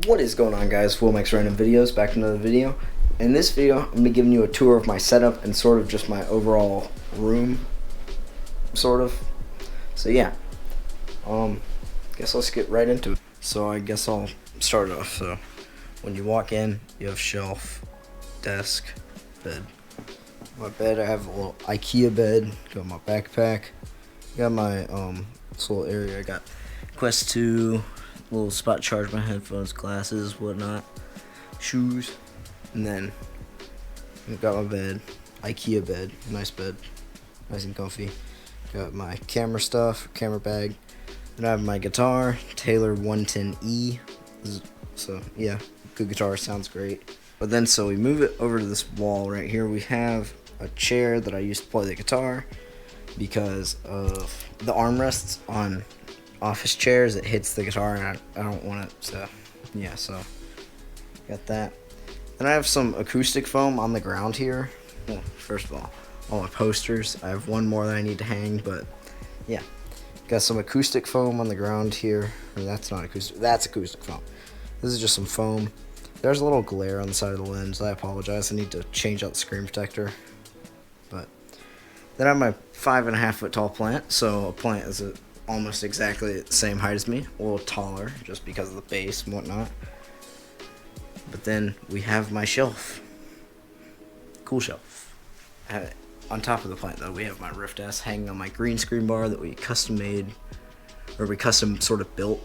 What is going on, guys? Will Makes Random Videos, back to another video. In this video, I'm going to be giving you a tour of my setup and sort of just my overall room, sort of. So yeah, guess let's get right into it. So I guess I'll start off. So when you walk in, you have shelf, desk, bed. My bed, I have a little IKEA bed, got my backpack, got my this little area, I got Quest 2, little spot to charge my headphones, glasses, whatnot, shoes, and then I've got my bed, IKEA bed, nice bed, nice and comfy. Got my camera stuff, camera bag. Then I have my guitar, Taylor 110E. So yeah, good guitar, sounds great. But then so we move it over to this wall right here. We have a chair that I used to play the guitar because of the armrests on office chairs. It hits the guitar and I don't want it to, yeah, so got that. Then I have some acoustic foam on the ground here. Well, first of all my posters. I have one more that I need to hang, but yeah, got some acoustic foam on the ground here. Or that's not acoustic, that's acoustic foam. This is just some foam. There's a little glare on the side of the lens. I apologize, I need to change out the screen protector. But then I have my 5.5 foot tall plant. So a plant is almost exactly the same height as me, a little taller just because of the base and whatnot. But then we have my shelf, cool shelf. On top of the plant though, we have my Rift S hanging on my green screen bar that we custom made, or we custom sort of built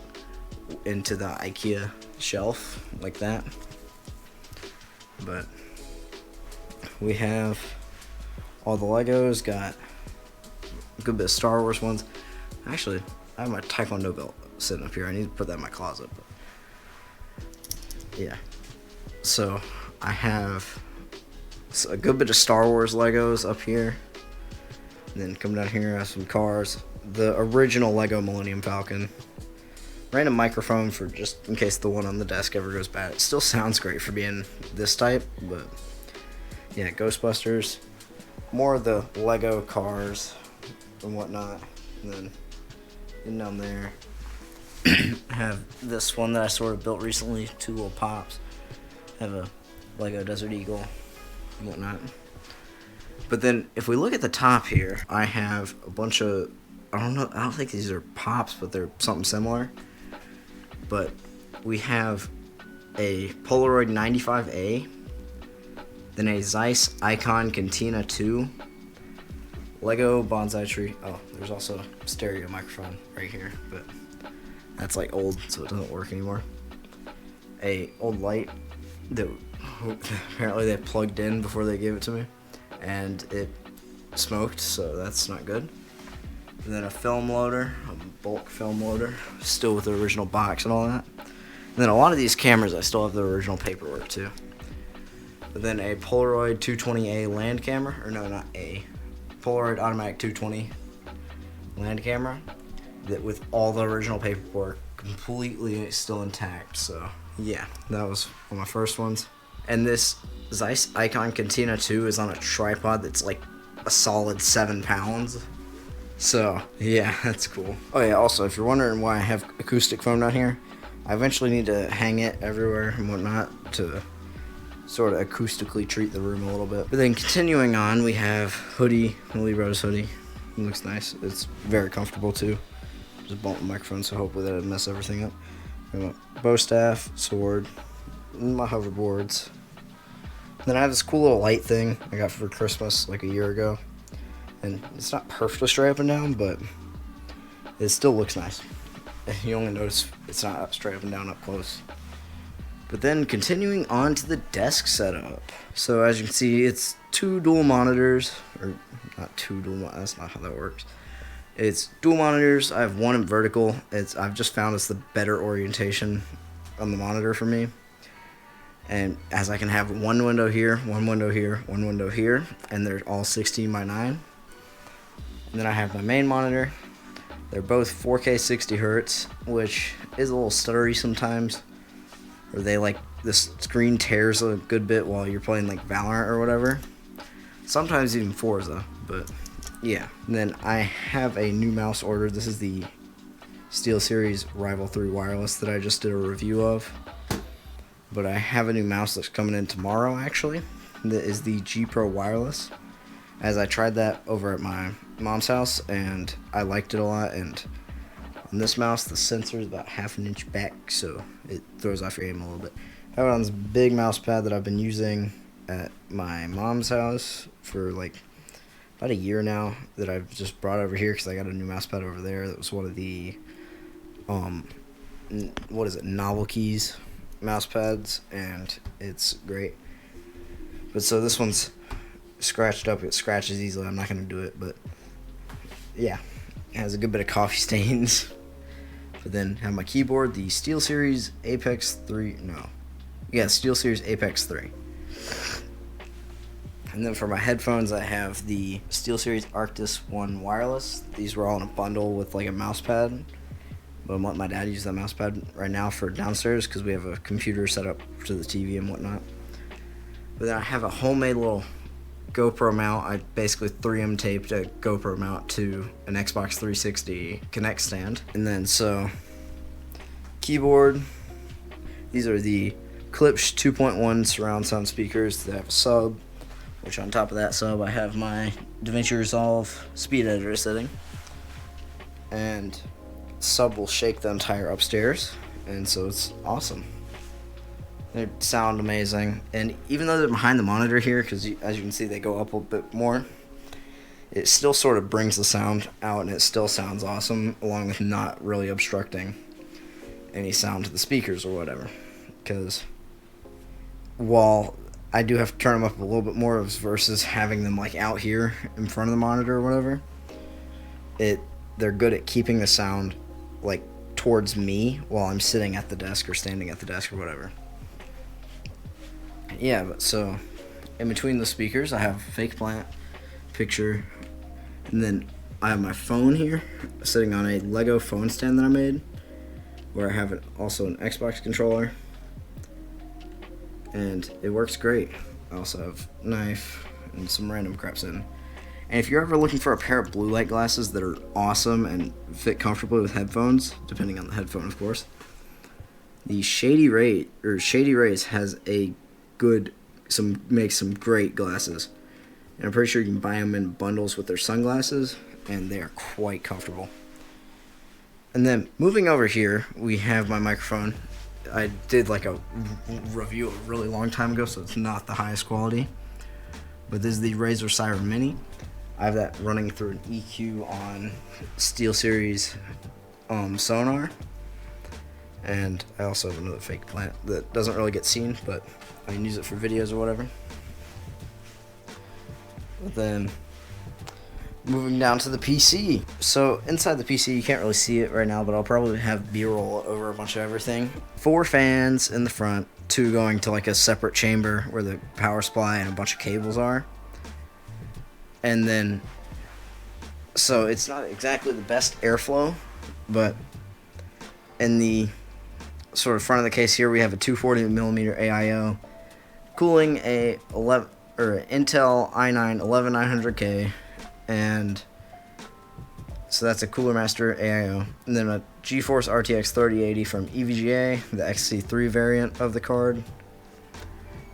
into the IKEA shelf like that. But we have all the Legos, got a good bit of Star Wars ones. Actually, I have my Taekwondo belt sitting up here. I need to put that in my closet. But yeah, so I have a good bit of Star Wars Legos up here. And then come down here, I have some cars. The original Lego Millennium Falcon. Random microphone for just in case the one on the desk ever goes bad. It still sounds great for being this type, but yeah, Ghostbusters. More of the Lego cars and whatnot. And then getting down there, I have this one that I sort of built recently, two little pops. I have a Lego Desert Eagle and whatnot. But then if we look at the top here, I have a bunch of, I don't think these are pops, but they're something similar. But we have a Polaroid 95A, then a Zeiss Icon Cantina 2, Lego bonsai tree. Oh, there's also a stereo microphone right here, but that's like old, so it doesn't work anymore. A old light that apparently they plugged in before they gave it to me, and it smoked, so that's not good. And then a film loader, a bulk film loader, still with the original box and all that. And then a lot of these cameras, I still have the original paperwork too. But then a Polaroid 220A land camera, or no, not a, Polaroid automatic 220 land camera, that with all the original paperwork completely still intact. So yeah, that was one of my first ones. And this Zeiss Icon Cantina 2 is on a tripod that's like a solid 7 pounds. So yeah, that's cool. Oh yeah, also if you're wondering why I have acoustic foam down here, I eventually need to hang it everywhere and whatnot to sort of acoustically treat the room a little bit. But then continuing on, we have hoodie, Holy Rose hoodie. It looks nice. It's very comfortable too. Just bump the microphone, so hopefully that doesn't mess everything up. Bow staff, sword, and my hoverboards. Then I have this cool little light thing I got for Christmas like a year ago. And it's not perfectly straight up and down, but it still looks nice. You only notice it's not straight up and down up close. But then continuing on to the desk setup. So as you can see, it's 2 dual monitors, or not 2 dual, that's not how that works. It's dual monitors. I have one in vertical. I've just found it's the better orientation on the monitor for me. And as I can have one window here, one window here, one window here, and they're all 16:9. And then I have my main monitor. They're both 4K 60 Hertz, which is a little stuttery sometimes. Or the screen tears a good bit while you're playing like Valorant or whatever. Sometimes even Forza, but yeah. And then I have a new mouse ordered. This is the SteelSeries Rival 3 wireless that I just did a review of. But I have a new mouse that's coming in tomorrow, actually. That is the G Pro Wireless. As I tried that over at my mom's house, and I liked it a lot. And on this mouse, the sensor is about half an inch back, so it throws off your aim a little bit. I have it on this big mouse pad that I've been using at my mom's house for like about a year now, that I've just brought over here because I got a new mouse pad over there. That was one of the Novel Keys mouse pads, and it's great. But so this one's scratched up. It scratches easily. I'm not going to do it, but yeah, it has a good bit of coffee stains. But then have my keyboard, the SteelSeries Apex 3. SteelSeries Apex 3. And then for my headphones, I have the SteelSeries Arctis 1 wireless. These were all in a bundle with like a mouse pad. But I'm letting my dad use that mouse pad right now for downstairs because we have a computer set up to the TV and whatnot. But then I have a homemade little GoPro mount. I basically 3M taped a GoPro mount to an Xbox 360 Kinect stand. And then so, keyboard. These are the Klipsch 2.1 surround sound speakers that have a sub, which on top of that sub I have my Davinci Resolve speed editor sitting. And sub will shake the entire upstairs, and so it's awesome. They sound amazing, and even though they're behind the monitor here, because as you can see they go up a bit more, it still sort of brings the sound out, and it still sounds awesome, along with not really obstructing any sound to the speakers or whatever. Because while I do have to turn them up a little bit more versus having them like out here in front of the monitor or whatever, they're good at keeping the sound like towards me while I'm sitting at the desk or standing at the desk or whatever. Yeah, but so in between the speakers I have a fake plant picture, and then I have my phone here sitting on a Lego phone stand that I made, where I have also an Xbox controller, and it works great. I also have a knife and some random crap sitting. And if you're ever looking for a pair of blue light glasses that are awesome and fit comfortably with headphones, depending on the headphone, of course, the Shady Rays has makes some great glasses. And I'm pretty sure you can buy them in bundles with their sunglasses, and they are quite comfortable. And then moving over here, we have my microphone. I did like a review a really long time ago, so it's not the highest quality. But this is the Razer Siren Mini. I have that running through an EQ on SteelSeries Sonar. And I also have another fake plant that doesn't really get seen, but I can use it for videos or whatever. But then moving down to the PC. So inside the PC, you can't really see it right now, but I'll probably have B-roll over a bunch of everything. 4 fans in the front, 2 going to like a separate chamber where the power supply and a bunch of cables are. And then, so it's not exactly the best airflow, but in the sort of front of the case here, we have a 240mm AIO cooling a Intel i9 11900K, and so that's a Cooler Master AIO, and then a GeForce RTX 3080 from EVGA, the XC3 variant of the card,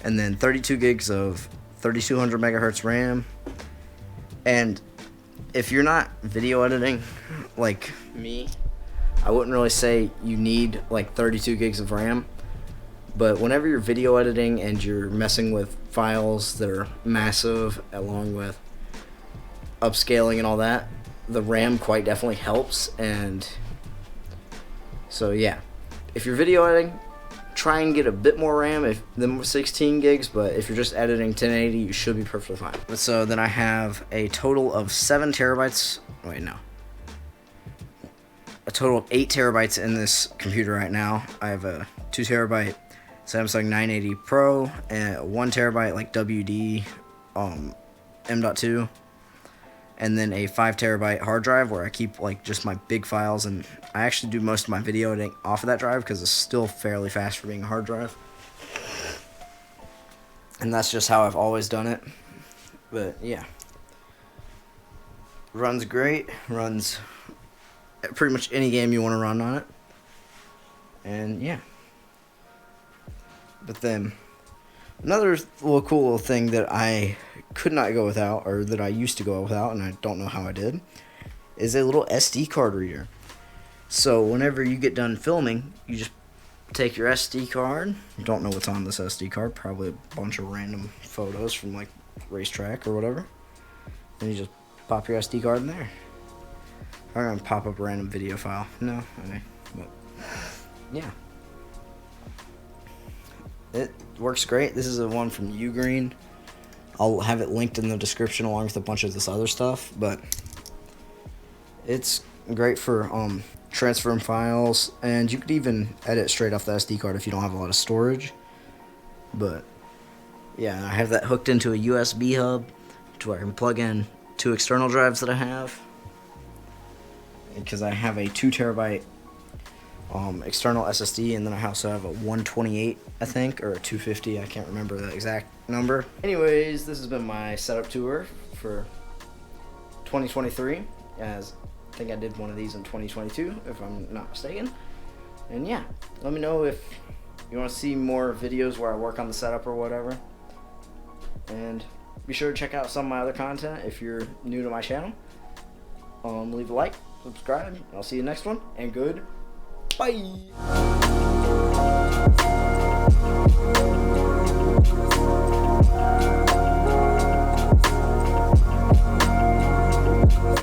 and then 32 gigs of 3200 megahertz RAM. And if you're not video editing like me, I wouldn't really say you need like 32 gigs of RAM. But whenever you're video editing and you're messing with files that are massive, along with upscaling and all that, the RAM quite definitely helps. And so yeah, if you're video editing, try and get a bit more RAM than 16 gigs, but if you're just editing 1080, you should be perfectly fine. So then I have a total of 7 terabytes. Wait, no. A total of 8 terabytes in this computer right now. I have a 2 terabyte Samsung 980 Pro and a 1 terabyte like WD M.2, and then a 5 terabyte hard drive where I keep like just my big files, and I actually do most of my video editing off of that drive because it's still fairly fast for being a hard drive, and that's just how I've always done it. But yeah, runs great, runs pretty much any game you want to run on it. And yeah, But then another little cool little thing that I could not go without, or that I used to go without, and I don't know how I did, is a little SD card reader. So whenever you get done filming, you just take your SD card. You don't know what's on this SD card, probably a bunch of random photos from like racetrack or whatever. And you just pop your SD card in there. I'm gonna pop up a random video file. No, okay, but yeah. It works great. This is the one from Ugreen. I'll have it linked in the description along with a bunch of this other stuff, but it's great for transferring files, and you could even edit straight off the SD card if you don't have a lot of storage. But yeah, I have that hooked into a USB hub to where I can plug in 2 external drives that I have, because I have a 2 terabyte external SSD, and then I also have a 128, I think, or a 250. I can't remember the exact number. Anyways, this has been my setup tour for 2023, as I think I did one of these in 2022, if I'm not mistaken. And yeah, let me know if you want to see more videos where I work on the setup or whatever. And be sure to check out some of my other content if you're new to my channel. Leave a like, subscribe, and I'll see you next one, and goodbye.